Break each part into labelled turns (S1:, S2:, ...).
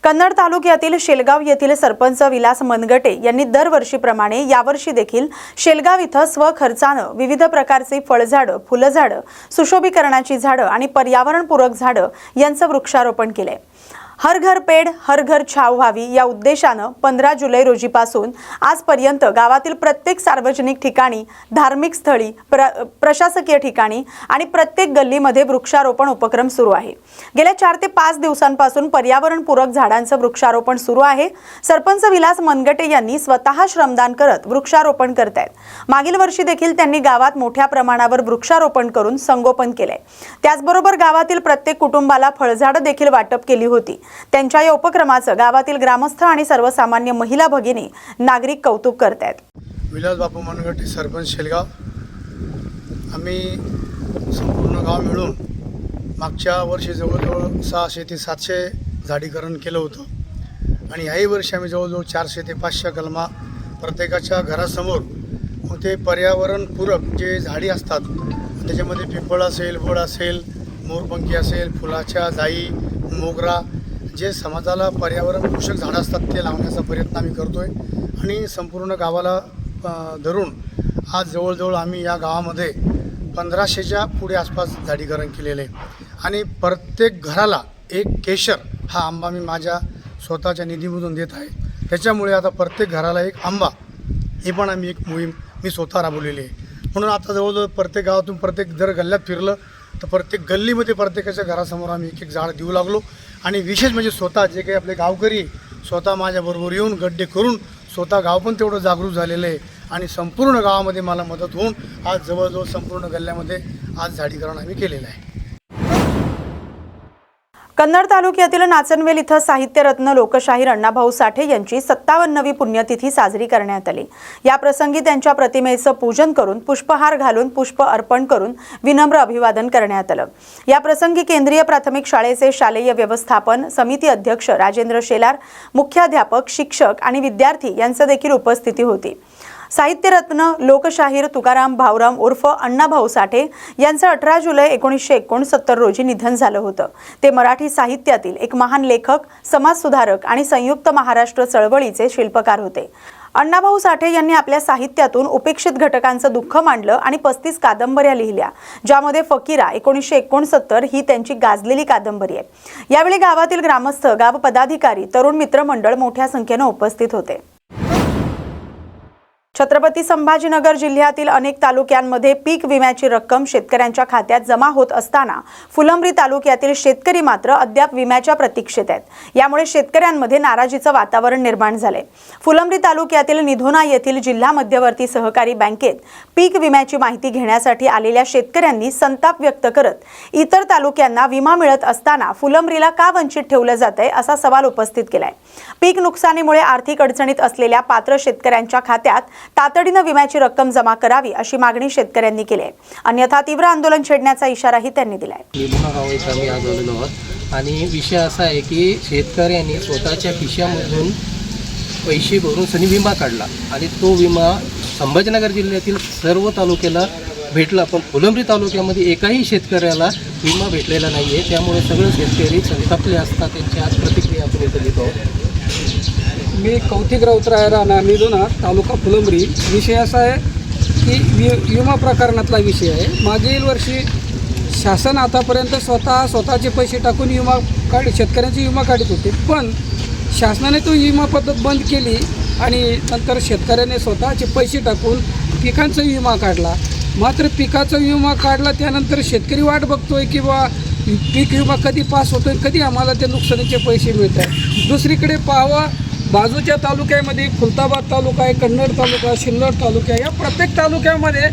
S1: कन्नड तालुक्यातील शेलगाव येथील सरपंच विलास मनगटे यांनी दरवर्षीप्रमाणे यावर्षी देखील शेलगाव इथं स्वखर्चानं विविध प्रकारचे फळझाडं, फुलझाडं, सुशोभीकरणाची झाडं आणि पर्यावरणपूरक झाडं यांचं वृक्षारोपण केले। हर घर पेड़ हर घर छाव व्हावी या उद्देशानं 15 जुलै रोजीपासून आजपर्यंत गावातील प्रत्येक सार्वजनिक ठिकाणी, धार्मिक स्थळी, प्रशासकीय ठिकाणी आणि प्रत्येक गल्लीमध्ये वृक्षारोपण उपक्रम सुरू आहे। गेल्या 4 ते 5 दिवसांपासून पर्यावरणपूरक झाडांचं वृक्षारोपण सुरू आहे। सरपंच विलास मनगटे यांनी स्वतः श्रमदान करत वृक्षारोपण करतायत। मागील वर्षी देखील त्यांनी गावात मोठ्या प्रमाणावर वृक्षारोपण करून संगोपन केले। त्याचबरोबर गावातील प्रत्येक कुटुंबाला फळझाडं देखील वाटप केली होती। त्यांच्या या उपक्रमाचं गावातील ग्रामस्थ आणि सर्वसामान्य महिला भगिनी नागरिक कौतुक करतात।
S2: विलास बापू मनगटे, सरपंच शेलगाव। आम्ही संपूर्ण गाव मिळून मागच्या वर्षी जवळजवळ 600 ते 700 झाडीकरण केलं होतं आणि याही वर्षी आम्ही जवळजवळ 400 ते 500 कलमा प्रत्येकाच्या घरासमोर मग ते पर्यावरणपूरक जे झाडी असतात त्याच्यामध्ये पिंपळ असेल, वड असेल, मोरपंखी असेल, फुलाच्या जाई, मोगरा, जे समाजाला पर्यावरण पोषक झाडं असतात ते लावण्याचा प्रयत्न आम्ही करतोय आणि संपूर्ण गावाला धरून आज जवळजवळ आम्ही या गावामध्ये 1500च्या पुढे आसपास झाडीकरण केलेले आणि प्रत्येक घराला एक केशर हा आंबा मी माझ्या स्वतःच्या निधीमधून देत आहे। त्याच्यामुळे आता प्रत्येक घराला एक आंबा हे पण आम्ही एक मोहीम मी स्वतः राबवलेली आहे। म्हणून आता जवळजवळ प्रत्येक गावातून प्रत्येक जर गल्ल्यात फिरलं तर प्रत्येक गल्लीमध्ये प्रत्येकाच्या घरासमोर आम्ही एक झाड देऊ लागलो आणि विशेष म्हणजे स्वतः जे काही आपले गावकरी स्वतः माझ्याबरोबर येऊन गड्डे करून स्वतः गाव पण तेवढं जागरूक झालेलं आहे आणि संपूर्ण गावामध्ये मला मदत होऊन आज जवळजवळ संपूर्ण गल्ल्यामध्ये आज झाडीकरण आम्ही केलेलं आहे।
S1: कन्नड तालुक्यातील नाचनवेल इथं साहित्यरत्न लोकशाहीर अण्णाभाऊ साठे यांची 57वी पुण्यतिथी साजरी करण्यात आली। या प्रसंगी त्यांच्या प्रतिमेचं पूजन करून पुष्पहार घालून पुष्प अर्पण करून विनम्र अभिवादन करण्यात आलं। या प्रसंगी केंद्रीय प्राथमिक शाळेचे शालेय व्यवस्थापन समिती अध्यक्ष राजेंद्र शेलार, मुख्याध्यापक, शिक्षक आणि विद्यार्थी यांची देखील उपस्थिती होती। साहित्यरत्न लोकशाहीर तुकाराम भाऊराम उर्फ अण्णाभाऊ साठे यांचं 18 जुलै 1969 रोजी निधन झालं होतं। ते मराठी साहित्यातील एक महान लेखक, समाजसुधारक आणि संयुक्त महाराष्ट्र चळवळीचे शिल्पकार होते। अण्णाभाऊ साठे यांनी आपल्या साहित्यातून उपेक्षित घटकांचं दुःख मांडलं आणि 35 कादंबऱ्या लिहिल्या, ज्यामध्ये फकीरा 1969 ही त्यांची गाजलेली कादंबरी आहे। यावेळी गावातील ग्रामस्थ, गाव पदाधिकारी, तरुण मित्रमंडळ मोठ्या संख्येने उपस्थित होते। छत्रपती संभाजीनगर जिल्ह्यातील अनेक तालुक्यांमध्ये पीक विम्याची रक्कम शेतकऱ्यांच्या खात्यात जमा होत असताना फुलंब्री तालुक्यातील शेतकरी मात्र अद्याप विम्याच्या प्रतीक्षेत आहेत। यामुळे शेतकऱ्यांमध्ये नाराजीचं वातावरण निर्माण झाले। फुलंब्री तालुक्यातील निधोना येथील जिल्हा मध्यवर्ती सहकारी बँकेत पीक विम्याची माहिती घेण्यासाठी आलेल्या शेतकऱ्यांनी संताप व्यक्त करत इतर तालुक्यांना विमा मिळत असताना फुलंब्रीला का वंचित ठेवलं जातंय असा सवाल उपस्थित केलाय। पीक नुकसानीमुळे आर्थिक अडचणीत असलेल्या पात्र शेतकऱ्यांच्या खात्यात तातडीने विम्याची रक्कम जमा करावी अशी मागणी शेतकऱ्यांनी केली आहे। अन्यथा तीव्र आंदोलन छेडण्याचा इशाराही त्यांनी दिलाय।
S3: निधोना गाव इथं आम्ही आज आलेलो आहोत आणि विषय असा आहे की शेतकऱ्यांनी स्वतःच्या खिशामधून पैसे भरून सनी विमा काढला आणि तो विमा संभाजीनगर जिल्ह्यातील सर्व तालुक्याला भेटला, पण फुलंब्री तालुक्यामध्ये एकाही शेतकऱ्याला विमा भेटलेला नाही आहे। त्यामुळे सगळे शेतकरी संतापले असतात। त्यांची आज प्रतिक्रिया आपण इथं देत आहोत।
S4: मी कौतिक राऊतराय राहणार निधोना, तालुका फुलंब्री। विषय असा आहे की विमा प्रकरणातला विषय आहे। मागील वर्षी शासन आतापर्यंत स्वतःचे पैसे टाकून शेतकऱ्यांची विमा काढत होते, पण शासनाने तो विमा पद्धत बंद केली आणि नंतर शेतकऱ्याने स्वतःचे पैसे टाकून पिकांचा विमा काढला। मात्र पिकाचा विमा काढला त्यानंतर शेतकरी वाट बघतोय की बा पीक विमा कधी पास होतोय, कधी आम्हाला ते नुकसानीचे पैसे मिळत आहेत। दुसरीकडे पाहावा, बाजूच्या तालुक्यामध्ये खुलताबाद तालुका आहे, कन्नड तालुका, सिन्नर तालुका, या प्रत्येक तालुक्यामध्ये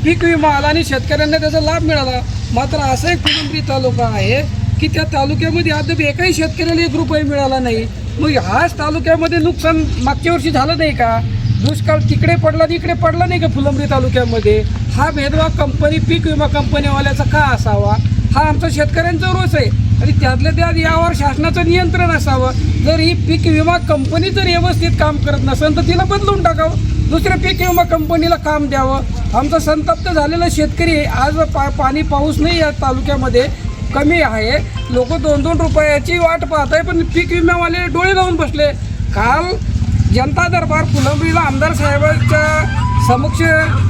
S4: पीक विमा आला आणि शेतकऱ्यांना त्याचा लाभ मिळाला। मात्र असा एक फुलंब्री तालुका आहे की त्या तालुक्यामध्ये अद्याप एकाही शेतकऱ्याला 1 रुपया मिळाला नाही। मग हाच तालुक्यामध्ये नुकसान मागच्या वर्षी झालं नाही का? दुष्काळ तिकडे पडला आणि इकडे पडला नाही का फुलंब्री तालुक्यामध्ये? हा भेदभाव पीक विमा कंपनीवाल्याचा का असावा? हा आमचा शेतकऱ्यांचा रोष आहे आणि त्यातल्या त्यात यावर शासनाचं नियंत्रण असावं। जर ही पीक विमा कंपनी जर व्यवस्थित काम करत नसेल तर तिला बदलून टाकावं, दुसऱ्या पीक विमा कंपनीला काम द्यावं। आमचा संतप्त झालेला शेतकरी आज पाऊस नाही या तालुक्यामध्ये, कमी आहे. लोक 2-2 रुपयाची वाट पाहत आहे, पण पीक विम्यावाले डोळे लावून बसले. काल जनता दरबार फुलंब्रीला आमदार साहेबांच्या समक्ष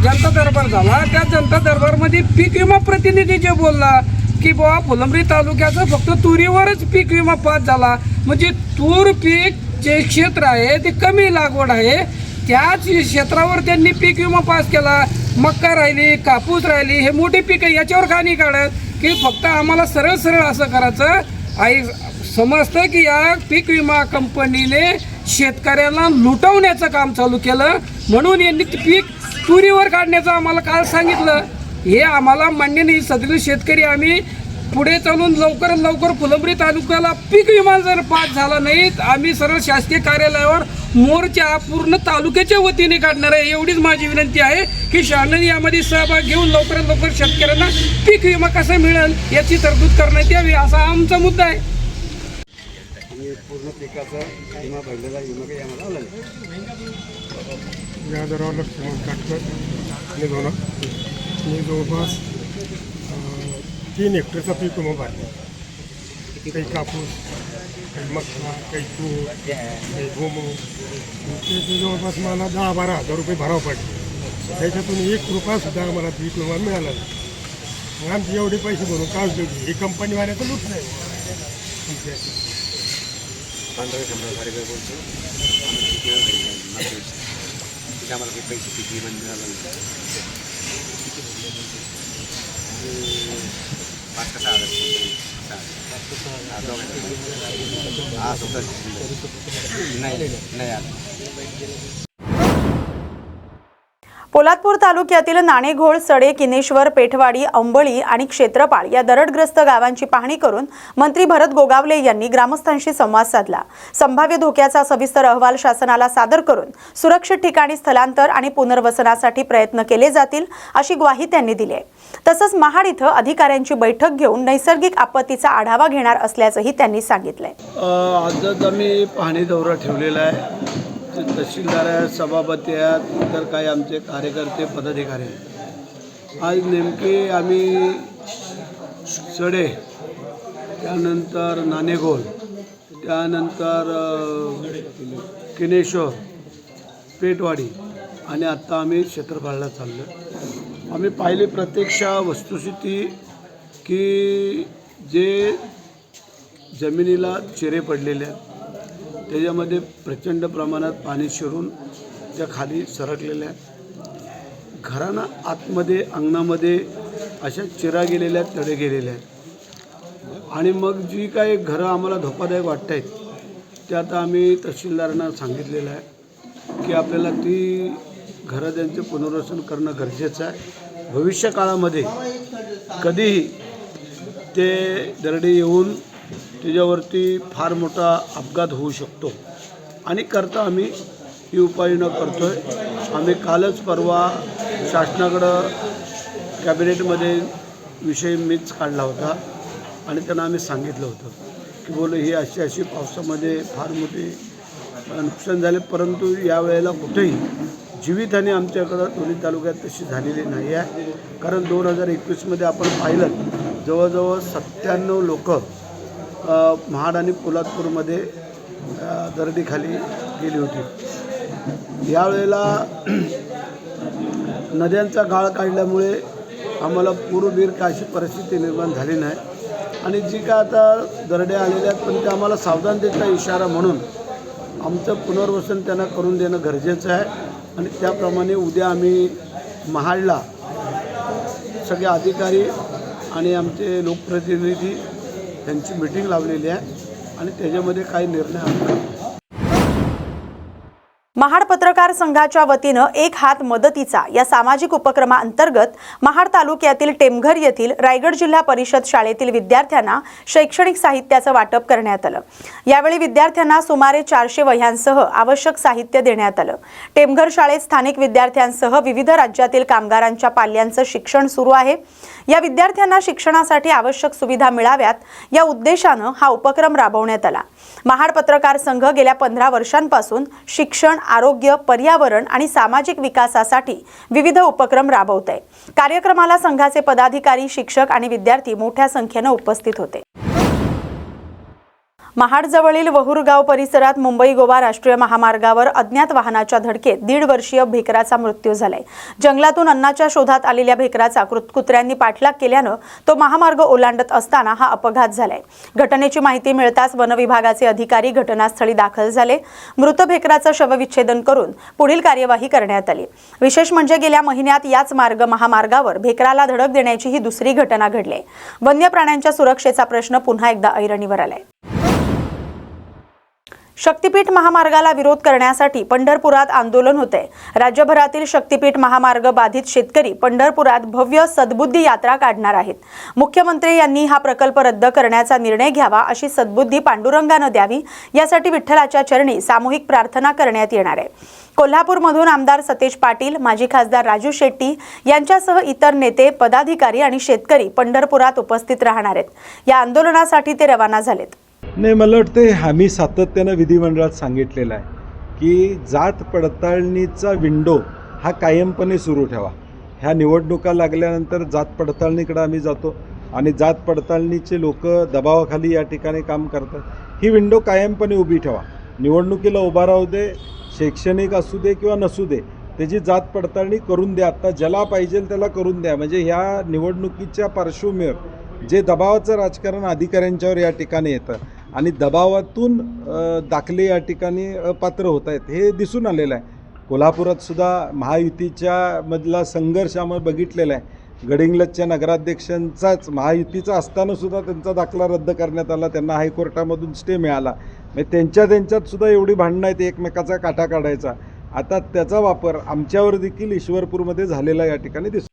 S4: जनता दरबार झाला. त्या जनता दरबारमध्ये पीक विमा प्रतिनिधी जे बोलला की बाबा फुलंब्री तालुक्याचं फक्त तुरीवरच पीक विमा पास झाला, म्हणजे तूर पीक जे क्षेत्र आहे ते कमी लागवड आहे, त्याच क्षेत्रावर त्यांनी पीक विमा पास केला. मक्का राहिली, कापूस राहिली, हे मोठी पिकं, याच्यावर का नाही काढत की फक्त आम्हाला सरळ सरळ असं करायचं आई समजतं की या पीक विमा कंपनीने शेतकऱ्यांना लुटवण्याचं काम चालू केलं, म्हणून यांनी पीक तुरीवर काढण्याचं आम्हाला काल सांगितलं. हे आम्हाला मान्य नाही. सगळे शेतकरी आम्ही पुढे चालून लवकरात लवकर फुलंब्री तालुक्याला पीक विमा जर पास झाला नाही, आम्ही सरळ शासकीय कार्यालयावर मोर्चा पूर्ण तालुक्याच्या वतीने काढणार आहे. एवढीच माझी विनंती आहे की शासनाने यामध्ये सहभाग घेऊन लवकरात लवकर शेतकऱ्यांना पीक विमा कसा मिळेल याची तरतूद करण्यात यावी, असा आमचा मुद्दा आहे.
S5: पूर्ण पिकाचा विमा भरलेला विमा काही आम्हाला आला नाही.
S6: या दरावर लक्ष्मण काटकर निघवणार. मी जवळपास 3 हेक्टरचा पीक विमा भरला. काही कापूस, काही मक्का, काही तूर, काही भुईमूग. ते जवळपास मला 10-12 हजार रुपये भरावं पडले. त्याच्यातून 1 रुपयासुद्धा आम्हाला पीक विमा मिळाला नाही. मग आमचे एवढे पैसे भरून काय उपयोग? ही कंपनीवाल्याचं लूट नाही.
S5: आम्हाला काही पैसे किती बंद झाला नाही. 5 का 6 नाही आलं.
S1: पोलादपूर तालुक्यातील नाणेघोळ, सडे, किनेश्वर, पेठवाडी, अंबळी आणि क्षेत्रपाळ या दरडग्रस्त गावांची पाहणी करून मंत्री भरत गोगावले यांनी ग्रामस्थांशी संवाद साधला. संभाव्य धोक्याचा सविस्तर अहवाल शासनाला सादर करून सुरक्षित ठिकाणी स्थलांतर आणि पुनर्वसनासाठी प्रयत्न केले जातील अशी ग्वाही त्यांनी दिली आहे. तसंच महाड इथं अधिकाऱ्यांची बैठक घेऊन नैसर्गिक आपत्तीचा आढावा घेणार असल्याचंही त्यांनी सांगितलंय.
S7: आजच आम्ही पाहणी दौरा ठेवलेला आहे. तहसीलदार आहेत, सभापती आहेत, इतर काही आमचे कार्यकर्ते, पदाधिकारी आहेत. आज नेमके आम्ही सडे, त्यानंतर नाणेघोळ, त्यानंतर किनेश्वर, पेठवाडी आणि आत्ता आम्ही क्षेत्रपाळला चाललो. आम्ही पाहिली प्रत्यक्ष वस्तुस्थिती की जे जमिनीला चिरे पडलेले आहेत, त्याच्यामध्ये प्रचंड प्रमाणात पाणी शिरून त्या खाली सरकलेल्या आहेत. घरांना आतमध्ये अंगणामध्ये अशा चिरा गेलेल्या आहेत, तडे गेलेले आहेत. आणि मग जी काही घरं आम्हाला धोकादायक वाटत आहेत ते आता आम्ही तहसीलदारांना सांगितलेलं आहे की आपल्याला ती घरं त्यांचं पुनर्वसन करणं गरजेचं आहे. भविष्य काळामध्ये कधीही ते दरडे येऊन त्याच्यावरती फार मोठा अपघात होऊ शकतो आणि करता आम्ही ही उपाययोजना करतो आहे. आम्ही कालच परवा शासनाकडं कॅबिनेटमध्ये विषय मीच काढला होता आणि त्यांना आम्ही सांगितलं होतं की बोल ही अशी पावसामध्ये फार मोठे नुकसान झाले, परंतु यावेळेला कुठेही जीवितहानी आमच्याकडं दोन्ही तालुक्यात तशी झालेली नाही आहे. कारण 2021मध्ये आपण पाहिलं जवळजवळ 97 लोक महाड आणि पोलादपूरमध्ये दरडीखाली गेली होती. यावेळेला नद्यांचा गाळ काढल्यामुळे आम्हाला पूरबीर का अशी परिस्थिती निर्माण झाली नाही आणि जी काय आता दरडे आलेल्या आहेत पण ते आम्हाला सावधानतेचा इशारा म्हणून आमचं पुनर्वसन त्यांना करून देणं गरजेचं आहे. आणि त्याप्रमाणे उद्या आम्ही महाडला सगळे अधिकारी आणि आमचे लोकप्रतिनिधी त्यांची मीटिंग लावलेली आहे आणि त्याच्यामध्ये काही निर्णय आम्ही करतो.
S1: महाड पत्रकार संघाच्या वतीनं एक हात मदतीचा या सामाजिक उपक्रमाअंतर्गत महाड तालुक्यातील टेमघर येथील रायगड जिल्हा परिषद शाळेतील विद्यार्थ्यांना शैक्षणिक साहित्याचं वाटप करण्यात आलं. यावेळी विद्यार्थ्यांना सुमारे 400 वह्यांसह आवश्यक साहित्य देण्यात आलं. टेमघर शाळेत स्थानिक विद्यार्थ्यांसह विविध राज्यातील कामगारांच्या पाल्यांचं शिक्षण सुरू आहे. या विद्यार्थ्यांना शिक्षणासाठी आवश्यक सुविधा मिळाव्यात या उद्देशानं हा उपक्रम राबवण्यात आला. महाड पत्रकार संघ गेल्या 15 वर्षांपासून शिक्षण, आरोग्य, पर्यावरण आणि सामाजिक विकासासाठी विविध उपक्रम राबवत आहे. कार्यक्रमाला संघाचे पदाधिकारी, शिक्षक आणि विद्यार्थी मोठ्या संख्येने उपस्थित होते. महाडजवळील वहुरगाव परिसरात मुंबई-गोवा राष्ट्रीय महामार्गावर अज्ञात वाहनाच्या धडकेत 1.5 वर्षीय भेकराचा मृत्यू झालाय. जंगलातून अन्नाच्या शोधात आलेल्या भेकराचा कुत्र्यांनी पाठलाग केल्यानं तो महामार्ग ओलांडत असताना हा अपघात झालाय. घटनेची माहिती मिळताच वन विभागाचे अधिकारी घटनास्थळी दाखल झाले. मृत भेकराचं शवविच्छेदन करून पुढील कार्यवाही करण्यात आली. विशेष म्हणजे गेल्या महिन्यात याच महामार्गावर भेकराला धडक देण्याची ही दुसरी घटना घडली. वन्य प्राण्यांच्या सुरक्षेचा प्रश्न पुन्हा एकदा ऐरणीवर आलाय. शक्तीपीठ महामार्गाला विरोध करण्यासाठी पंढरपुरात आंदोलन होते. राज्यभरातील शक्तीपीठ महामार्ग बाधित शेतकरी पंढरपुरात भव्य सद्बुद्धी यात्रा काढणार आहेत. मुख्यमंत्री यांनी हा प्रकल्प रद्द करण्याचा निर्णय घ्यावा अशी सद्बुद्धी पांडुरंगानं द्यावी, यासाठी विठ्ठलाच्या चरणी सामूहिक प्रार्थना करण्यात येणार आहे. कोल्हापूरमधून आमदार सतेज पाटील, माजी खासदार राजू शेट्टी यांच्यासह इतर नेते, पदाधिकारी आणि शेतकरी पंढरपुरात उपस्थित राहणार आहेत. या आंदोलनासाठी ते रवाना झालेत.
S8: नाही, मला वाटते आम्ही सातत्यानं विधिमंडळात सांगितलेलं आहे की जात पडताळणीचा विंडो हा कायमपणे सुरू ठेवा. ह्या निवडणुका लागल्यानंतर जात पडताळणीकडे आम्ही जातो आणि जात पडताळणीचे लोक दबावाखाली या ठिकाणी काम करतात. ही विंडो कायमपणे उभी ठेवा. निवडणुकीला उभा राहू दे, शैक्षणिक असू दे किंवा नसू दे, त्याची जात पडताळणी करून द्या. आता ज्याला पाहिजे त्याला करून द्या. म्हणजे ह्या निवडणुकीच्या पार्श्वभूमीवर जे दबावाचं राजकारण अधिकाऱ्यांच्यावर या ठिकाणी येतं आणि दबावातून दाखले या ठिकाणी अपात्र होत आहेत हे दिसून आलेलं आहे. कोल्हापुरात सुद्धा महायुतीच्या मधला संघर्ष आम्ही बघितलेला आहे. गडिंग्लजच्या नगराध्यक्षांचाच महायुतीचा असतानासुद्धा त्यांचा दाखला रद्द करण्यात आला. त्यांना हायकोर्टामधून स्टे मिळाला. म्हणजे त्यांच्यात सुद्धा एवढी भांडणं आहेत एकमेकाचा काटा काढायचा. आता त्याचा वापर आमच्यावर देखील ईश्वरपूरमध्ये झालेला या ठिकाणी दिसतो.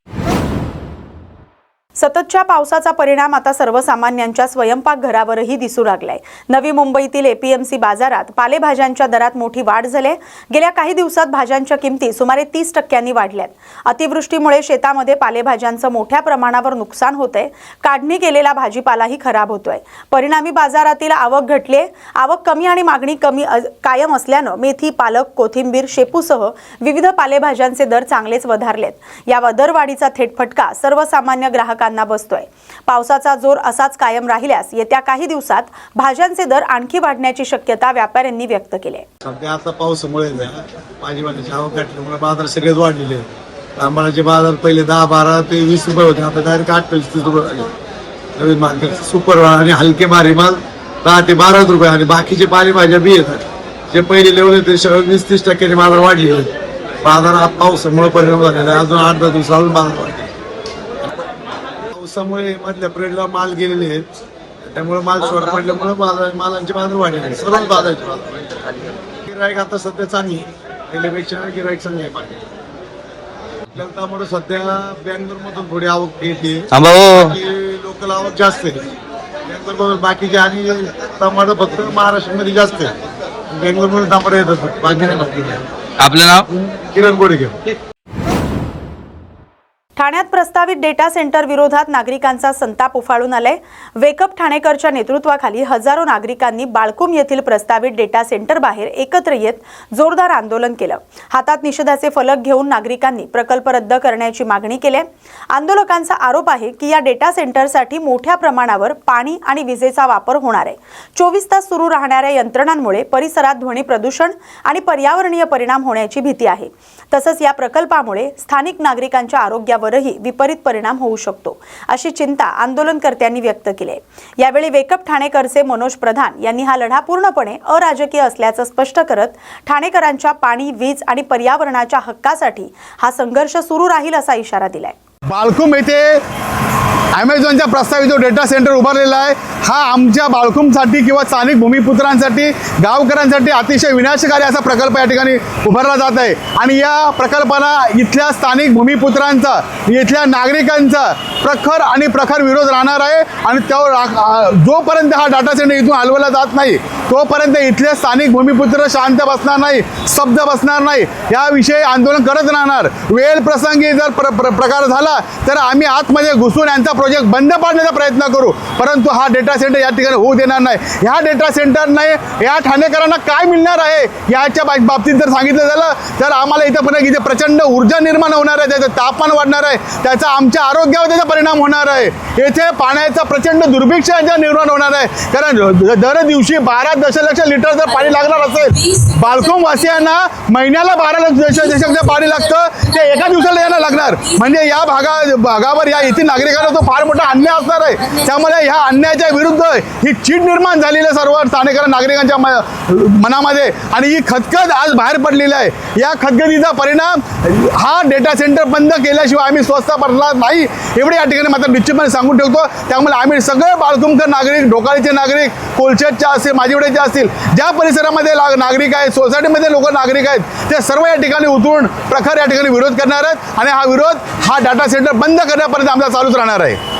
S1: सततच्या पावसाचा परिणाम आता सर्वसामान्यांच्या स्वयंपाकघरावरही दिसू लागलाय. नवी मुंबईतील एपीएमसी बाजारात पालेभाज्यांच्या दरात मोठी वाढ झाली. गेल्या काही दिवसात भाज्यांच्या किमती सुमारे 30% वाढल्यात. अतिवृष्टीमुळे शेतामध्ये पालेभाज्यांचं मोठ्या प्रमाणावर नुकसान होतंय. काढणी केलेला भाजीपालाही खराब होतोय. परिणामी बाजारातील आवक घटलीय. आवक कमी आणि मागणी कमी कायम असल्यानं मेथी, पालक, कोथिंबीर, शेपूसह विविध पालेभाज्यांचे दर चांगलेच वधारलेत. या दरवाढीचा थेट फटका सर्वसामान्य ग्राहकांना बसतोय. पावसाचा जोर असाच कायम राहिल्यास येत्या काही दिवसात भाज्यांचे दर आणखी वाढण्याची शक्यता व्यापाऱ्यांनी व्यक्त केली आहे.
S9: सध्या आता पावसामुळे भाजीपाल्याची आवक घटल्यामुळे बाजार सगळेच वाढलेले. तांबळाचे बाजार पहिले 10, 12 ते 20 रुपये होते. आता डायरेक्ट 28-30 रुपये झाले. नवीन मार्केट सुपर आणि हलके भारी माल 10 ते 12 रुपये आणि बाकीचे पालेभाज्या बी येतात. जे पहिले लेवल होते 20-30% बाजार वाढले. बाजार पावसामुळे परिणाम झालेला आहे. अजून 8-10 दिवस अजून बाजार वाढले. पावसामुळे मधल्या पिरियडला माल गेलेले आहेत. त्यामुळे माल शॉर्ट पडल्यामुळे मालांचे बाजार वाढले. सर्वच बाजाराचे बाजार. गिराईक आता सध्या चांगली पहिल्यापेक्षा गिराईक चांगली आहे. आपल्याला त्यामुळे सध्या बेंगलोर मधून थोडी आवक येते. लोकल आवक जास्त आहे बेंगलोर मधून. बाकीचे आणि टमाटर फक्त महाराष्ट्रामध्ये जास्त आहे. बेंगलोर मधून टमाटर येतात. बाकी नाही.
S10: आपलं नाव
S9: किरण गोडेगे.
S1: ठाण्यात प्रस्तावित डेटा सेंटर विरोधात नागरिकांचा संताप उफाळून आलाय. वेकअप ठाणेकरच्या नेतृत्वाखाली हजारो नागरिकांनी बाळकुम येथील प्रस्तावित डेटा सेंटर बाहेर एकत्र येत जोरदार आंदोलन केलं. हातात निषेधाचे फलक घेऊन नागरिकांनी प्रकल्प रद्द करण्याची मागणी केली. आंदोलकांचा आरोप आहे की या डेटा सेंटरसाठी मोठ्या प्रमाणावर पाणी आणि विजेचा वापर होणार आहे. 24 तास सुरू राहणाऱ्या यंत्रणांमुळे परिसरात ध्वनी प्रदूषण आणि पर्यावरणीय परिणाम होण्याची भीती आहे. तसंच या प्रकल्पामुळे स्थानिक नागरिकांच्या आरोग्यावरही विपरीत परिणाम होऊ शकतो अशी चिंता आंदोलनकर्त्यांनी व्यक्त केली. यावेळी वेकअप ठाणेकरचे मनोज प्रधान यांनी हा लढा पूर्णपणे अराजकीय असल्याचं स्पष्ट करत ठाणेकरांच्या पाणी, वीज आणि पर्यावरणाच्या हक्कासाठी हा संघर्ष सुरू राहील असा इशारा दिलाय.
S11: बाळकुम येथे ॲमेझॉनच्या प्रस्तावित जो डेटा सेंटर उभारलेला आहे हा आमच्या बाळकुमसाठी किंवा स्थानिक भूमिपुत्रांसाठी, गावकऱ्यांसाठी अतिशय विनाशकारी असा प्रकल्प या ठिकाणी उभारला जात आहे. आणि या प्रकल्पाला इथल्या स्थानिक भूमिपुत्रांचा, इथल्या नागरिकांचा प्रखर विरोध राहणार आहे. आणि जोपर्यंत हा डाटा सेंटर इथून हलवला जात नाही तोपर्यंत इथले स्थानिक भूमिपुत्र शांत बसणार नाही, स्तब्ध बसणार नाही. याविषयी आंदोलन करत राहणार. वेळ प्रसंगी जर प्रकार झाला तर आम्ही आतमध्ये घुसून यांचा प्रोजेक्ट बंद पाडण्याचा प्रयत्न करू, परंतु हा डेटा सेंटर या ठिकाणी होऊ देणार नाही. ह्या डेटा सेंटरने या ठाणेकरांना काय मिळणार आहे याच्या बाबतीत जर सांगितलं झालं तर आम्हाला इथं पण इथे प्रचंड ऊर्जा निर्माण होणार आहे, त्याचं तापमान वाढणार आहे, त्याचा आमच्या आरोग्यावर त्याचा परिणाम होणार आहे. येथे पाण्याचा प्रचंड दुर्भिक्षाचा निर्माण होणार आहे, कारण दर दिवशी 12 दशलक्ष लिटर जर पाणी लागणार असेल, बाळकुम वासियांना महिन्याला 12 दशलक्ष पाणी लागतं, ते एका दिवसाला यांना लागणार. म्हणजे या भागावर या येथील नागरिकांना तो फार मोठा अन्याय असणार आहे. त्यामुळे ह्या अन्यायाच्या विरुद्ध ही चीड निर्माण झालेली आहे सर्व ठाणेकर नागरिकांच्या मनामध्ये, आणि ही खतखत आज बाहेर पडलेली आहे. या खतखतीचा परिणाम हा डेटा सेंटर बंद केल्याशिवाय आम्ही स्वस्थ पडणार नाही, एवढे या ठिकाणी मात्र निश्चितपणे सांगून ठेवतो. त्यामुळे आम्ही सगळे बाळकुमकर नागरिक, ढोकाळीचे नागरिक, कोलशेतचे असतील, माझीवडेचे असतील, ज्या परिसरामध्ये नागरिक आहेत, सोसायटीमध्ये लोक नागरिक आहेत, ते सर्व या ठिकाणी उतरून प्रखर या ठिकाणी विरोध करणार आहेत, आणि हा विरोध हा डाटा सेंटर बंद करण्यापर्यंत आमचा चालूच राहणार आहे.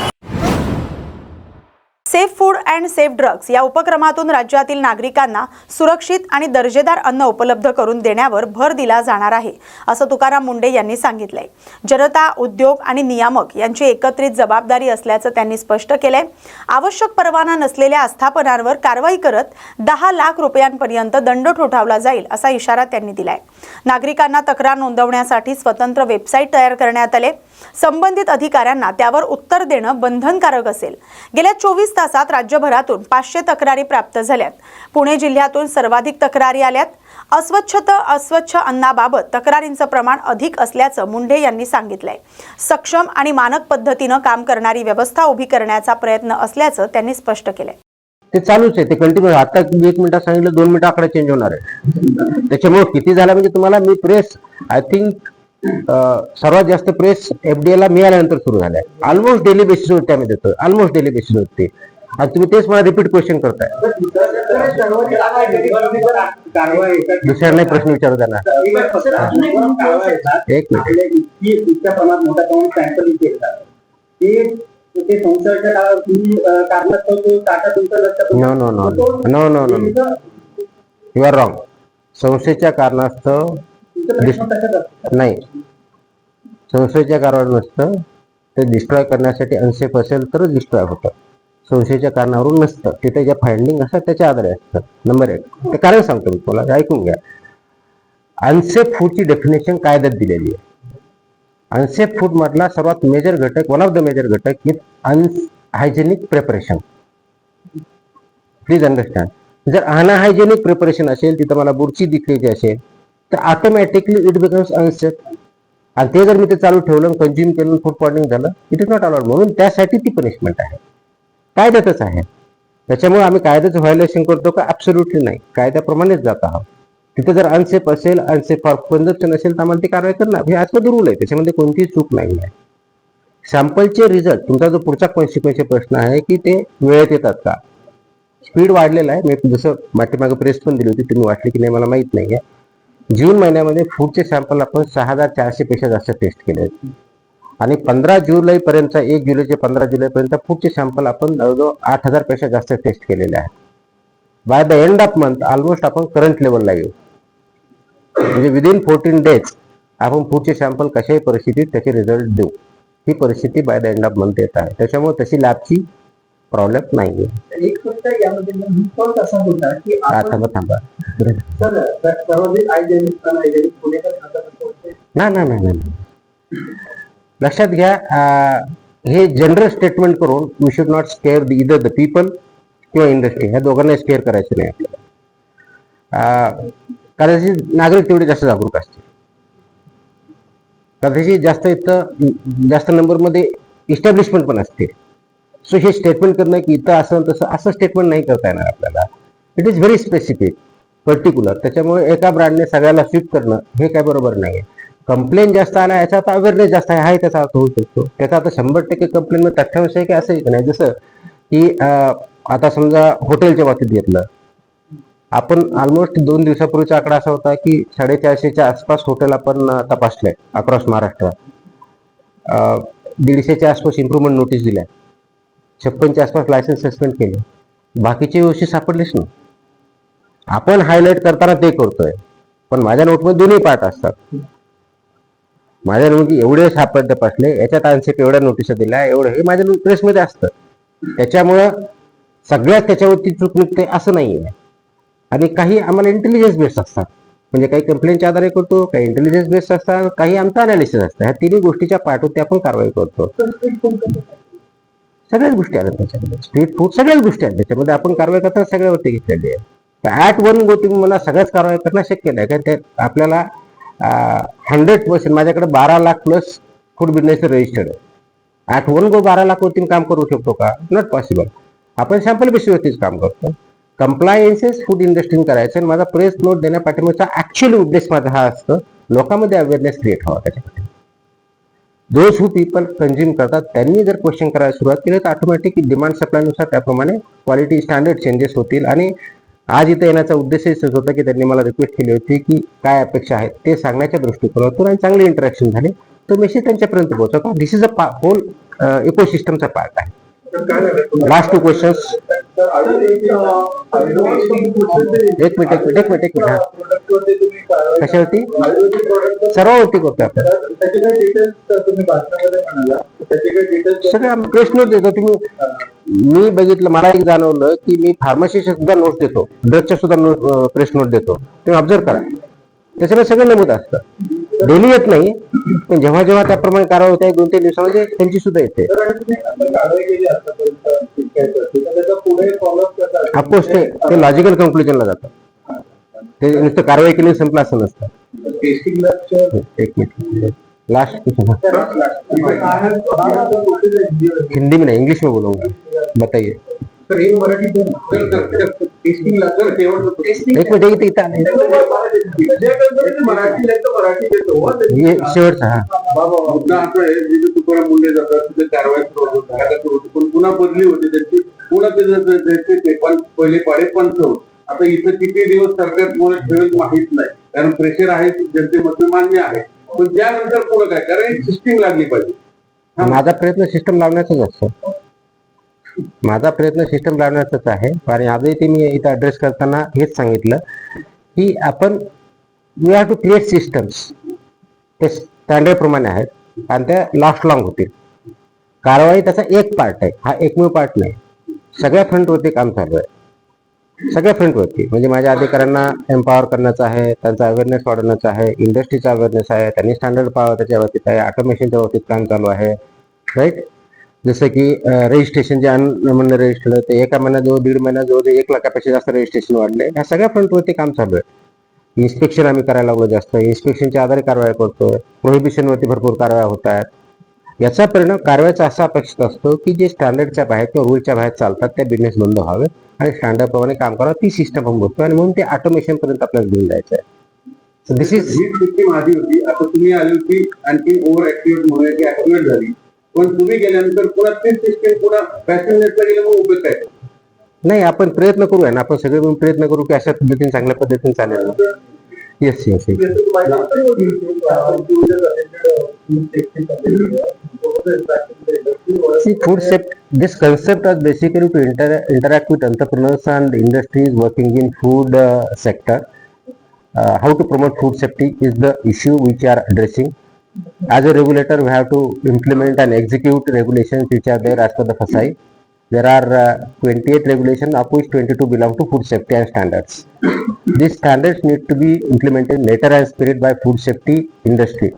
S1: Safe food and safe drugs या उपक्रमातून राज्यातील नागरिकांना सुरक्षित आणि दर्जेदार अन्न उपलब्ध करून देण्यावर भर दिला जाणार आहे, असं तुकाराम मुंडे यांनी सांगितलंय. जनता, उद्योग आणि नियामक यांची एकत्रित जबाबदारी असल्याचं त्यांनी स्पष्ट केलंय. आवश्यक परवाना नसलेल्या आस्थापनांवर कारवाई करत 10 लाख रुपयांपर्यंत दंड ठोठावला जाईल, असा इशारा त्यांनी दिलाय. नागरिकांना तक्रार नोंदवण्यासाठी स्वतंत्र वेबसाईट तयार करण्यात आले. संबंधित अधिकाऱ्यांना त्यावर उत्तर देणं बंधनकारक असेल. गेल्या 24 तासात राज्यभरातून 500 तक्रारी प्राप्त झाल्यात. पुणे जिल्ह्यातून सर्वाधिक तक्रारी आल्यात. अस्वच्छ अन्नाबाबत तक्रारींचं प्रमाण अधिक असल्याचं मुंडे यांनी सांगितलंय. सक्षम आणि मानक पद्धतीनं काम करणारी व्यवस्था उभी करण्याचा प्रयत्न असल्याचं त्यांनी स्पष्ट केलंय.
S10: ते चालूच आहे, ते कंटिन्यू. आता 1 मिनिटात सांगितलं 2 मिनिटं आकडा चेंज होणार आहे. त्याच्यामुळे किती झाला म्हणजे तुम्हाला मी प्रेस आय थिंक सर्वात जास्त प्रेस FDA ला मिळाल्यानंतर सुरू झालाय. ऑलमोस्ट डेली बेसिसवरती आम्ही देतो, ऑलमोस्ट डेली बेसिसवरती. आणि तुम्ही तेच मला रिपीट क्वेश्चन करताय. दुसऱ्या नाही प्रश्न विचारू त्यांना. एक minute. No no no no no no you are wrong. संस्थेच्या कारणास्तव नाही, संस्थेच्या कारणावर नसतं. ते डिस्ट्रॉय करण्यासाठी अनसेफ असेल तर डिस्ट्रॉय होतं, संस्थेच्या कारणावरून नसतं. तिथे ज्या फाइंडिंग असतात त्याच्या आधारे असतं. नंबर 1 ते कारण सांगतो मी तुम्हाला, ऐकून घ्या. अनसेफ फूडची डेफिनेशन कायद्यात दिलेली आहे. अनसेफ फूड मधला सर्वात मेजर घटक, वन ऑफ द मेजर घटक is unhygienic preparation. Please understand. जर अनहायजेनिक प्रिपरेशन असेल, तिथं मला बुरशी दिसलेली असेल, तर ऑटोमॅटिकली इट बिकम्स अनसेफ. आणि ते जर मी ते चालू ठेवलं, कंझ्युम केलं, फूड पॉइझनिंग झालं, इट इज नॉट अलाउड. म्हणून त्यासाठी ती पनिशमेंट आहे, कायद्यातच आहे. त्याच्यामुळे आम्ही कायद्याचं व्हायोलेशन करतो का? ॲब्सोल्युटली नाही, कायद्याप्रमाणेच जात आहोत. तिथे जर अनसेफ असेल, अनसेफ फॉर कन्झम्पशन असेल, तर आम्हाला ती कारवाई करणार. हे आजचं रूल आहे, त्याच्यामध्ये कोणतीही चूक नाही आहे. सॅम्पलचे रिझल्ट, तुमचा जो पुढचा कॉन्सिक्वेन्सचा प्रश्न आहे की ते वेळेत येतात का? स्पीड वाढलेला आहे. मी जसं पाठीमागे प्रेस पण दिली होती, तुम्ही वाटली की नाही मला माहीत नाही आहे. जून महिन्यामध्ये फूडचे सॅम्पल आपण 6400 पेक्षा जास्त टेस्ट केले आहेत. आणि 15 जुलैपर्यंत, 1 जुलै ते 15 जुलैपर्यंत फूडचे सॅम्पल आपण जवळजवळ 8000 पेक्षा जास्त टेस्ट केलेले आहेत. By the end of month almost आपण करंट लेवलला येऊ. म्हणजे विदिन 14 डेज आपण फूडचे सॅम्पल कशाही परिस्थितीत त्याचे रिझल्ट देऊ. ही परिस्थिती by the end of month येत आहे. त्याच्यामुळे तशी लॅबची प्रॉब्लेम नाही आहे.
S5: एक फक्त यामध्ये असा होता की
S10: थांबा. नाही. लक्षात घ्या, हे जनरल स्टेटमेंट करून we should not scare either the people किंवा इंडस्ट्री, ह्या दोघांना स्केअर करायचं नाही आपल्याला. कारण नागरिक तेवढे जास्त जागरूक असतील, कारण त्याची जास्त नंबरमध्ये इस्टॅब्लिशमेंट पण असते. सो हे स्टेटमेंट करणं की इथं असं तसं असं स्टेटमेंट नाही करता येणार आपल्याला. It is very specific, particular. त्याच्यामुळे एका ब्रँडने सगळ्याला स्वीप करणं हे काय बरोबर नाही आहे. कंप्लेंट जास्त आला याचा आता अवेअरनेस जास्त आहे, हाही त्याचा अर्थ होऊ शकतो. त्याचा आता 100% कंप्लेंट मध्ये तथ्यांश आहे की असंही नाही. जसं की आता समजा हॉटेलच्या बाबतीत घेतलं, आपण ऑलमोस्ट 2 दिवसापूर्वीचा आकडा असा होता की 450च्या आसपास हॉटेल आपण तपासलंय अक्रॉस महाराष्ट्रात. 150च्या आसपास इम्प्रुव्हमेंट नोटीस दिल्या, 56च्या आसपास लायसन्स सस्पेंड केले. बाकीचे गोष्टी सापडलेच नाही. आपण हायलाईट करताना ते करतोय, पण माझ्या नोटमध्ये दोन्ही पार्ट असतात. माझ्या नोंदी एवढे सापडते पासले, याच्यात आन्सर एवढ्या नोटिसा दिल्या, एवढं हे माझ्या प्रेसमध्ये असतं. त्याच्यामुळं सगळ्यात त्याच्यावरती चूक निघते असं नाही आहे. आणि काही आम्हाला इंटेलिजन्स बेस्ड असतात, म्हणजे काही कंप्लेंटच्या आधारे करतो, काही इंटेलिजन्स बेस्ड असतात, काही आमचं अनालिसिस असतं. ह्या तिन्ही गोष्टीच्या पाठवते आपण कारवाई करतो. सगळ्याच गोष्टी आल्या त्याच्यामध्ये, स्ट्रीट फूड सगळ्याच गोष्टी आल्या त्याच्यामध्ये. आपण कारवाई करताना सगळ्यावरती घेतलेली आहे. ऍट वन गो तुम्ही मला सगळ्याच कारवाई करणं शक्य नाही, कारण ते आपल्याला 100% माझ्याकडे 12 lakh plus food business registered आहे. ऍट वन गो 12 लाख वरती काम करू शकतो का? Not possible. आपण सॅम्पल बेसिसवरतीच काम करतो. कंप्लायन्सेस फूड इंडस्ट्रीने करायचं, आणि माझा प्रेस नोट देण्यापाठीमागचा ऍक्च्युअली उद्देश माझा हा असतो, लोकांमध्ये अवेअरनेस क्रिएट व्हावा त्याच्यामध्ये. दोज हू पीपल कंझ्युम करतात त्यांनी जर क्वेश्चन करायला सुरुवात केली तर ऑटोमॅटिक डिमांड सप्लायनुसार त्याप्रमाणे क्वालिटी स्टँडर्ड चेंजेस होतील. आणि आज इथे येण्याचा उद्देशही तोच होता की त्यांनी मला रिक्वेस्ट केली होती की काय अपेक्षा आहेत ते सांगण्याच्या दृष्टिकोनातून, आणि चांगली इंटरॅक्शन झाली, तो मेसेज त्यांच्यापर्यंत पोहोचवता. दिस इज अ होल इकोसिस्टमचा पार्ट आहे. Last 2 questions. एक मिनिट हा. कशावरती? सर्वांवरती करतो आपण. सगळं प्रेस नोट देतो तुम्ही. मी बघितलं, मला एक जाणवलं की मी फार्मसीचे सुद्धा नोट्स देतो, ड्रगच्या सुद्धा प्रेस नोट देतो. तुम्ही ऑब्झर्व करा, त्याच्यामध्ये सगळं नमूद असतं. डेली येत नाही, पण जेव्हा जेव्हा त्याप्रमाणे कारवाई होते 2-3 दिवसामध्ये त्यांची सुद्धा येते. ऑफकोर्स ते लॉजिकल कन्क्लुजनला जातं. ते नुसतं कारवाई केली संपलं असं नसतं. एक मिनिट, लास्ट हिंदी में नहीं, इंग्लिश में बोलूंगा, बताइए. एक मिनिट, ये शेवटचा. हा,
S5: तुकाराम मुंडे जातात तिथे कारवाई पुन्हा बदली होते त्यांची, पुन्हा ते पहिले पाडे पंच. आता इथं किती दिवस सरकार ठेवेल माहित नाही, कारण प्रेशर आहे जनतेमध्ये मान्य आहे, पण त्यानंतर पुढे काय, कारण सिस्टीम लागली पाहिजे.
S10: माझा प्रयत्न सिस्टम लावण्याचाच असतो. माझा प्रयत्न सिस्टम लावण्याचाच आहे. आणि आजही ते मी इथं ऍड्रेस करताना हेच सांगितलं की आपण we have to create systems. ते स्टँडर्ड प्रमाणे आहेत आणि त्या लास्ट लॉंग होतील. कारवाई त्याचा एक पार्ट आहे, हा एकमेव पार्ट नाही. सगळ्या फ्रंटवरती काम चालू आहे, सगळ्या फ्रंटवरती. म्हणजे माझ्या अधिकाऱ्यांना एम्पॉवर करण्याचं आहे, त्यांचा अवेअरनेस वाढवण्याचा आहे, इंडस्ट्रीचा अवेअरनेस आहे, त्यांनी स्टँडर्ड पाहावं त्याच्या बाबतीत आहे, ऑटोमेशनच्या बाबतीत काम चालू आहे. राईट. जसं की रजिस्ट्रेशन जे अनमन्य रजिस्टर ते एका महिन्यात 1.5 महिन्यात जवळ 1 लाखापेक्षा जास्त रजिस्ट्रेशन वाढले. या सगळ्या फ्रंटवरती काम चालू आहे. इन्स्पेक्शन आम्ही करायला लागलो जास्त, इन्स्पेक्शनच्या आधारे कारवाई करतोय. प्रोहिबिशनवरती भरपूर कारवाया होत आहेत. याचा परिणाम कारवाईचा असा अपेक्षित असतो की जे स्टँडर्डच्या बाहेर किंवा रूलच्या बाहेर चालतात त्या बिझनेस बंद व्हावे आणि स्टँडर्ड प्रमाणे काम करावं. ती सिस्टम आपण बघतो आणि म्हणून ते ऑटोमेशन पर्यंत आपल्याला घेऊन जायचं आहे. दिस इज
S5: सिस्टीम आधी होती, आता तुम्ही आली होती आणखी ओव्हर ऍक्टिव्हेट म्हणूया की ऍक्टिव्हेट झाली, पण तुम्ही गेल्यानंतर पुन्हा तीच सिस्टीम पुन्हा पॅसेंजरचा गेलं मग उपयोग काय?
S10: नाही, आपण प्रयत्न करूया ना, आपण सगळे मिळून प्रयत्न करू की अशा पद्धतीने चांगल्या पद्धतीने चालेल. Yes yes. See, food safety, this concept was basically to interact with entrepreneurs and industries working in food sector. How to promote food safety is the issue which we are addressing. As a regulator, we have to implement and execute regulations which are there as per the FSSAI. There are 28 regulations, of which 22 belong to food safety and standards. These standards need to be implemented in letter and spirit by food safety industry.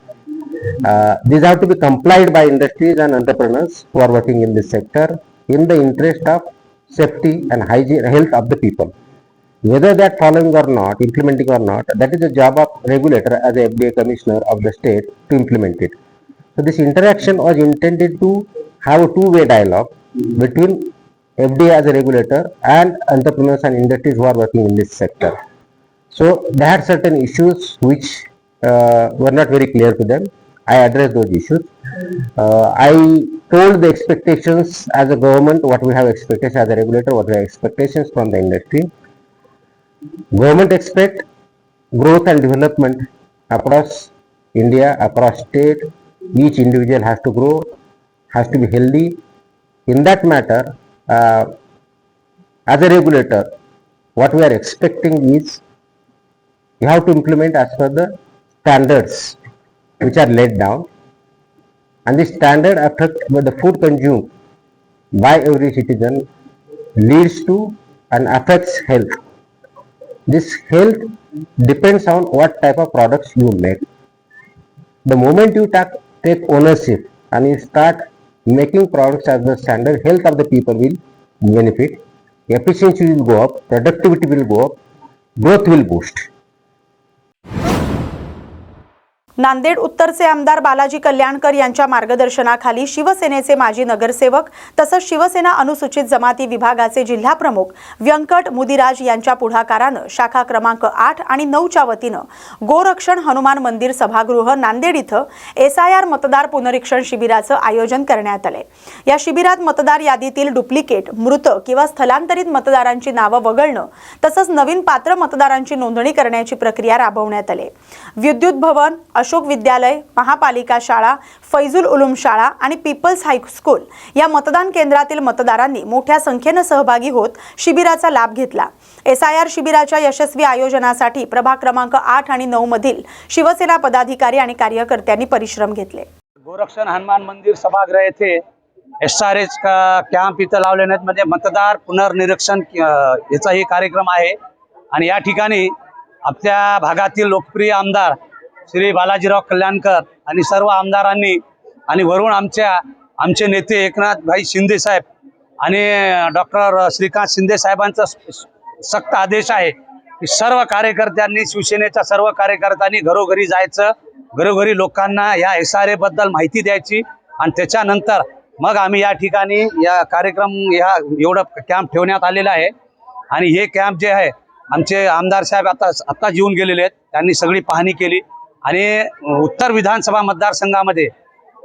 S10: These have to be complied by industries and entrepreneurs who are working in this sector in the interest of safety and hygiene, health of the people. Whether they are following or not, implementing or not, that is the job of regulator as a FDA commissioner of the state to implement it. So this interaction was intended to have a two-way dialogue between FDA as a regulator and entrepreneurs and industries who are working in this sector. So they had certain issues which were not very clear to them. I addressed those issues. I told the expectations as a government, what we have expectations as a regulator, what we have expectations from the industry. Government expect growth and development across India, across state. Each individual has to grow, has to be healthy. In that matter, as a regulator, what we are expecting is you have to implement as per the standards which are laid down, and the standard effect with the food consumed by every citizen leads to and affects health. This health depends on what type of products you make. The moment you take ownership and you start making products as the standard, health of the people will benefit, efficiency will go up, productivity will go up, growth will boost.
S1: Nanded उत्तरचे आमदार बालाजी कल्याणकर यांच्या मार्गदर्शनाखाली शिवसेनेचे माजी नगरसेवक तसंच शिवसेना अनुसूचित जमाती विभागाचे जिल्हा प्रमुख व्यंकट मुदिराज यांच्या पुढाकारानं शाखा क्रमांक 8 आणि 9च्या वतीनं गोरक्षण हनुमान मंदिर सभागृह नांदेड इथं SIR मतदार पुनरीक्षण शिबिराचं आयोजन करण्यात आले। या शिबिरात मतदार यादीतील डुप्लिकेट, मृत किंवा स्थलांतरित मतदारांची नावं वगळणं तसंच नवीन पात्र मतदारांची नोंदणी करण्याची प्रक्रिया राबवण्यात आली। विद्युत भवन, अशोक विद्यालय, महापालिका शाळा, फैजुल उलूम शाळा आणि पीपल्स हायस्कूल या मतदान केंद्रातील मतदारांनी मोठ्या संख्येनं सहभागी होत शिबिराचा लाभ घेतला। SIR शिबिराच्या यशस्वी आयोजनासाठी प्रभाग क्रमांक 8 आणि 9 मधील शिवसेना पदाधिकारी आणि कार्यकर्त्यांनी परिश्रम घेतले।
S12: गोरक्षण हनुमान मंदिर सभागृह येथे SRH का कॅम्प इथं लावलेले आहेत, म्हणजे मतदार पुनर्निरीक्षण याचाही कार्यक्रम आहे। आणि या ठिकाणी आपल्या भागातील लोकप्रिय आमदार श्री बालाजीराव कल्याणकर आणि सर्व आमदारांनी आणि वरून आमचे नेते एकनाथभाई शिंदे साहेब आणि डॉक्टर श्रीकांत शिंदे साहेबांचा सक्त आदेश आहे की सर्व कार्यकर्त्यांनी, शिवसेनेच्या सर्व कार्यकर्त्यांनी घरोघरी जायचं, घरोघरी लोकांना या SRA बद्दल माहिती द्यायची आणि त्याच्यानंतर मग आम्ही या ठिकाणी या कार्यक्रम एवढं कॅम्प ठेवण्यात आलेला आहे। आणि हे कॅम्प जे आहे आमचे आमदार साहेब आता येऊन गेलेले आहेत, त्यांनी सगळी पाहणी केली आणि उत्तर विधानसभा मतदारसंघामध्ये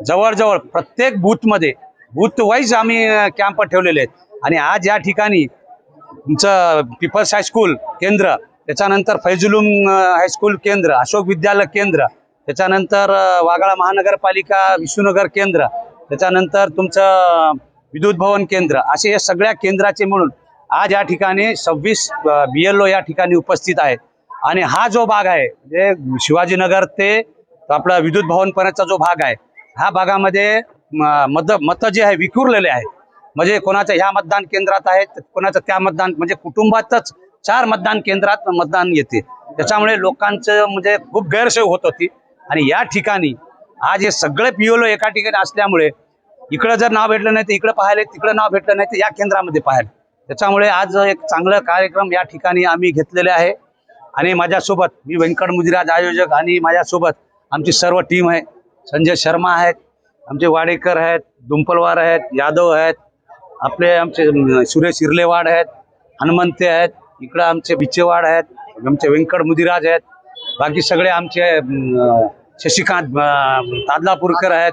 S12: जवळजवळ प्रत्येक बूथमध्ये बूथ वाईज आम्ही कॅम्प ठेवलेले आहेत। आणि आज या ठिकाणी तुमचं पीपल्स हायस्कूल केंद्र, त्याच्यानंतर फैजुलूम हायस्कूल केंद्र, अशोक विद्यालय केंद्र, त्याच्यानंतर वाघाळा महानगरपालिका विष्णुनगर केंद्र, त्याच्यानंतर तुमचं विद्युत भवन केंद्र, असे हे सगळ्या केंद्राचे म्हणून आज या ठिकाणी 26 BLO या ठिकाणी उपस्थित आहेत। आणि हा जो भाग आहे म्हणजे शिवाजीनगर ते आपला विद्युत भवन पर्यंतचा जो भाग आहे, ह्या भागामध्ये मत जे आहे विखुरलेले आहे, म्हणजे कोणाच्या ह्या मतदान केंद्रात आहेत, कोणाचं त्या मतदान, म्हणजे कुटुंबातच 4 मतदान केंद्रात मतदान येते। त्याच्यामुळे लोकांचं म्हणजे खूप गैरसोय होत होती। आणि या ठिकाणी आज हे सगळे PLO एका ठिकाणी असल्यामुळे इकडं जर नाव भेटलं नाही तर इकडं पाहायला, तिकडं नाव भेटलं नाही तर या केंद्रामध्ये पाहायला, त्याच्यामुळे आज एक चांगलं कार्यक्रम या ठिकाणी आम्ही घेतलेले आहे। आणि माझ्यासोबत मी व्यंकट मुदिराज आयोजक आणि माझ्यासोबत आमची सर्व टीम आहे। संजय शर्मा आहेत, आमचे वाडेकर आहेत, दुंपलवार आहेत, यादव आहेत, आमचे सुरेश इर्लेवाड आहेत, हनुमंते आहेत, इकडं आमचे बिचेवाड आहेत, आमचे व्यंकट मुदिराज आहेत, बाकी सगळे आमचे शशिकांत तादलापूरकर आहेत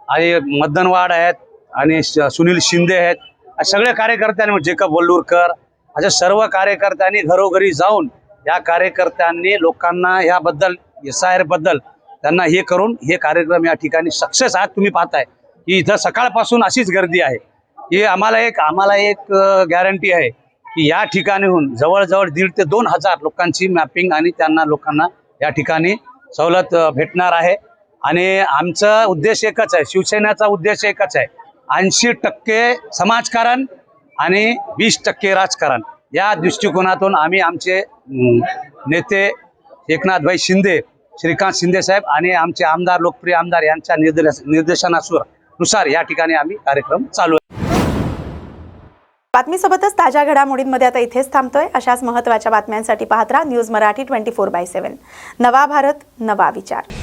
S12: आणि मदनवाड आहेत आणि सुनील शिंदे आहेत। सगळे कार्यकर्त्यांनी, जेकब वल्लूरकर, अशा सर्व कार्यकर्त्यांनी घरोघरी जाऊन या कार्यकर्त्यांनी लोकांना याबद्दल SIR बद्दल त्यांना हे करून हे कार्यक्रम या ठिकाणी सक्सेस आज तुम्ही पाहताय की इथं सकाळपासून अशीच गर्दी आहे की आम्हाला एक गॅरंटी आहे की या ठिकाणीहून जवळजवळ 1,500 ते 2,000 लोकांची मॅपिंग आणि त्यांना लोकांना या ठिकाणी सवलत भेटणार आहे। आणि आमचा उद्देश एकच आहे, शिवसेनेचा उद्देश एकच आहे, 80% समाजकारण आणि 20% राजकारण, या दृष्टिकोनातून आम्ही आमचे नेते एकनाथभाई शिंदे, श्रीकांत शिंदे साहेब आणि आमचे आमदार, लोकप्रिय आमदार यांच्या निर्देशनानुसार या ठिकाणी आम्ही कार्यक्रम चालू आहे।
S1: बातमीसोबतच ताज्या घडामोडींमध्ये आता इथेच थांबतोय। अशाच महत्त्वाच्या बातम्यांसाठी पाहत राहा न्यूज मराठी 24/7। नवा भारत, नवा विचार।